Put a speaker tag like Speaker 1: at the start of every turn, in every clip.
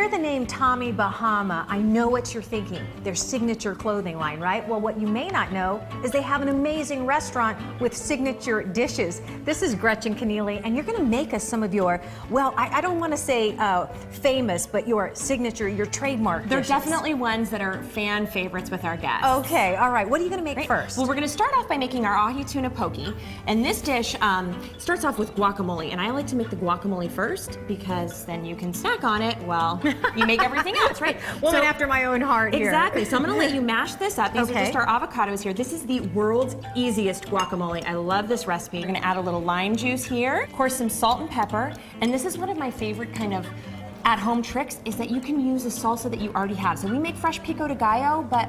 Speaker 1: hear the name Tommy Bahama, I know what you're thinking. Their signature clothing line, right? Well, what you may not know is they have an amazing restaurant with signature dishes. This is Gretchen Keneally, and you're gonna make us some of your, well, I don't wanna say famous, but your signature, your trademark
Speaker 2: They're
Speaker 1: dishes.
Speaker 2: definitely ones that are fan favorites with our guests.
Speaker 1: Okay, all right. What are you gonna make first?
Speaker 2: Well, we're gonna start off by making our Ahi Tuna Pokey. And this dish starts off with guacamole. And I like to make the guacamole first because then you can snack on it while you make everything else, right?
Speaker 1: Woman after my own heart here.
Speaker 2: Exactly. So I'm gonna let you mash this up. These are
Speaker 1: Okay.
Speaker 2: just our avocados here. This is the world's easiest guacamole. I love this recipe. You're gonna add a little lime juice here, of course some salt and pepper. And this is one of my favorite kind of at-home tricks is that you can use a salsa that you already have. So we make fresh pico de gallo, but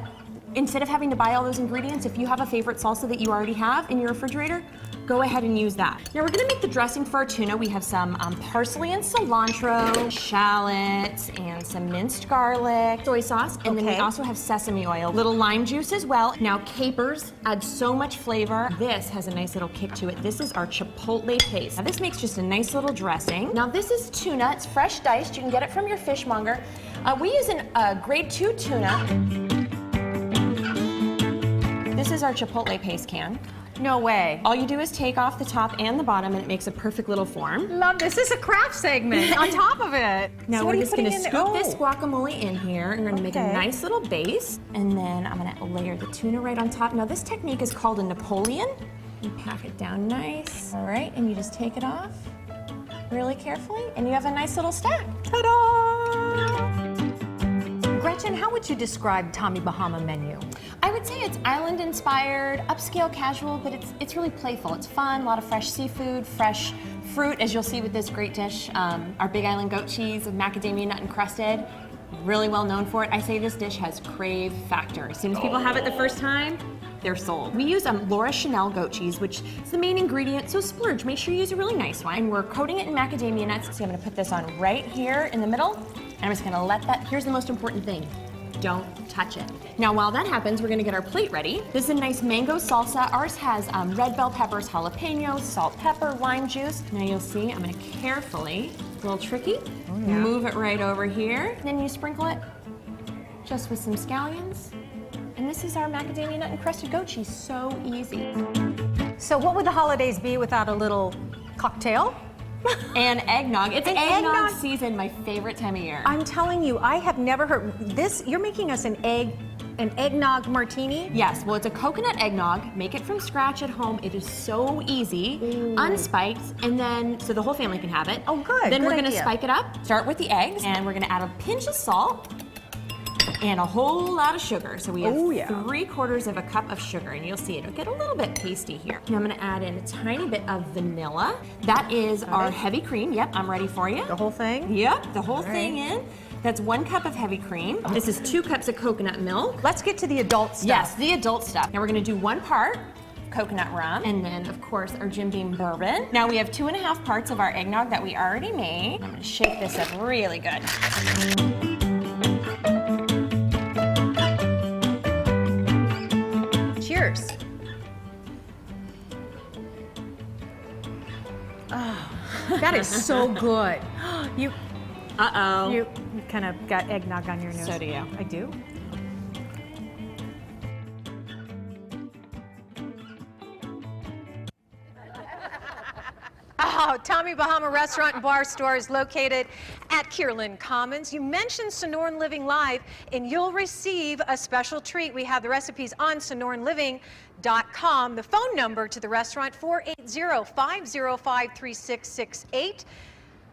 Speaker 2: instead of having to buy all those ingredients, if you have a favorite salsa that you already have in your refrigerator, go ahead and use that. Now we're gonna make the dressing for our tuna. We have some parsley and cilantro, shallots, and some minced garlic, soy sauce, and then we also have sesame oil, little lime juice as well. Now capers add so much flavor. This has a nice little kick to it. This is our chipotle paste. Now this makes just a nice little dressing. Now this is tuna. It's fresh diced. You can get it from your fishmonger. We use a grade 2 tuna. This is our chipotle paste can.
Speaker 1: No way.
Speaker 2: All you do is take off the top and the bottom and it makes a perfect little form.
Speaker 1: Love this. This is a craft segment on top of it.
Speaker 2: Now
Speaker 1: So
Speaker 2: we're just gonna scoop this
Speaker 1: Oh.
Speaker 2: guacamole in here and we're gonna make a nice little base. And then I'm gonna layer the tuna right on top. Now this technique is called a Napoleon. You pack it down nice. All right, and you just take it off really carefully and you have a nice little stack.
Speaker 1: Ta-da! Gretchen, how would you describe Tommy Bahama menu?
Speaker 2: I would say it's island inspired, upscale casual, but it's really playful. It's fun, a lot of fresh seafood, fresh fruit, as you'll see with this great dish. Our Big Island goat cheese with macadamia nut encrusted, really well known for it. I say this dish has crave factor. As soon as people have it the first time, they're sold. We use Laura Chanel goat cheese, which is the main ingredient, so splurge. Make sure you use a really nice one. And we're coating it in macadamia nuts, so I'm gonna put this on right here in the middle, and I'm just gonna let that, here's the most important thing. Don't touch it. Now while that happens, we're gonna get our plate ready. This is a nice mango salsa. Ours has red bell peppers, jalapenos, salt, pepper, lime juice. Now you'll see, I'm gonna carefully, a little tricky, move it right over here. Then you sprinkle it just with some scallions. And this is our macadamia nut encrusted goat cheese, so easy.
Speaker 1: So what would the holidays be without a little cocktail?
Speaker 2: And eggnog. It's
Speaker 1: And
Speaker 2: eggnog
Speaker 1: eggnog.
Speaker 2: season, my favorite time of year.
Speaker 1: I'm telling you, I have never heard this. You're making us an eggnog martini?
Speaker 2: Yes, well it's a coconut eggnog. Make it from scratch at home. It is so easy, unspiked, and then, so the whole family can have it.
Speaker 1: Oh, good,
Speaker 2: Then
Speaker 1: good
Speaker 2: we're gonna
Speaker 1: idea.
Speaker 2: spike it up, start with the eggs, and we're gonna add a pinch of salt, and a whole lot of sugar. So we have 3/4 of a cup of sugar, and you'll see it'll get a little bit pasty here. Now I'm gonna add in a tiny bit of vanilla. That is our heavy cream. Yep, I'm ready for you.
Speaker 1: The whole thing?
Speaker 2: Yep, the whole thing in. That's 1 cup of heavy cream. This is 2 cups of coconut milk.
Speaker 1: Let's get to the adult stuff.
Speaker 2: Yes, the adult stuff. Now we're gonna do 1 part coconut rum, and then of course our Jim Beam bourbon. Now we have 2.5 parts of our eggnog that we already made. I'm gonna shake this up really good.
Speaker 1: Cheers. Oh, that is so good. You kind of got eggnog on your nose.
Speaker 2: So do you.
Speaker 1: I do. Oh, Tommy Bahama Restaurant and Bar Store is located at Kierland Commons. You mentioned Sonoran Living Live, and you'll receive a special treat. We have the recipes on sonoranliving.com. The phone number to the restaurant, 480-505-3668.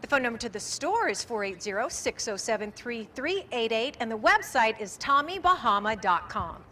Speaker 1: The phone number to the store is 480-607-3388, and the website is tommybahama.com.